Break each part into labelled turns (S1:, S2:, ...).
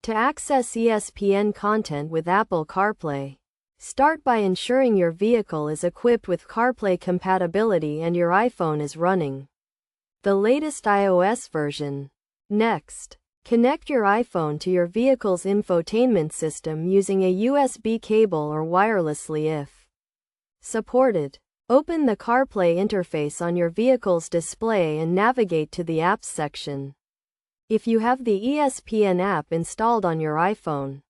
S1: To access ESPN content with Apple CarPlay, start by ensuring your vehicle is equipped with CarPlay compatibility and your iPhone is running the latest iOS version. Next, connect your iPhone to your vehicle's infotainment system using a USB cable or wirelessly if supported. Open the CarPlay interface on your vehicle's display and navigate to the Apps section. If you have the ESPN app installed on your iPhone,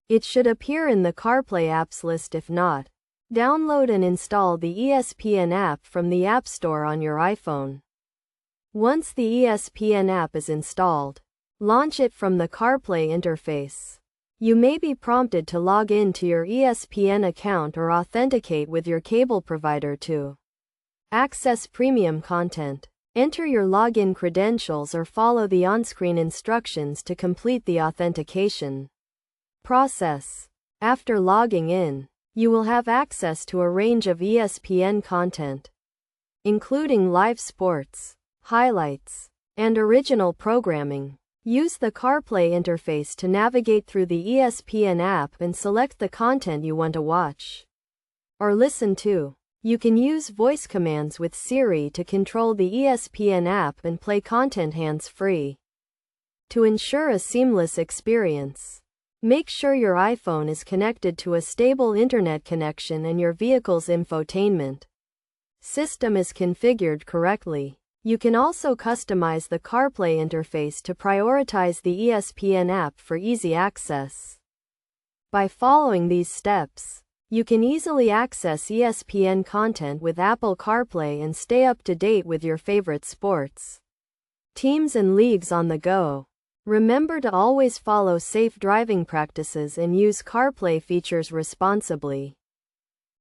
S1: it should appear in the CarPlay apps list. If not, download and install the ESPN app from the App Store on your iPhone. Once the ESPN app is installed, launch it from the CarPlay interface. You may be prompted to log in to your ESPN account or authenticate with your cable provider to access premium content. Enter your login credentials or follow the on-screen instructions to complete the authentication process. After logging in, you will have access to a range of ESPN content, including live sports, highlights, and original programming. Use the CarPlay interface to navigate through the ESPN app and select the content you want to watch or listen to. You can use voice commands with Siri to control the ESPN app and play content hands-free. To ensure a seamless experience, make sure your iPhone is connected to a stable internet connection and your vehicle's infotainment system is configured correctly. You can also customize the CarPlay interface to prioritize the ESPN app for easy access. By following these steps, you can easily access ESPN content with Apple CarPlay and stay up to date with your favorite sports, teams and leagues on the go. Remember to always follow safe driving practices and use CarPlay features responsibly.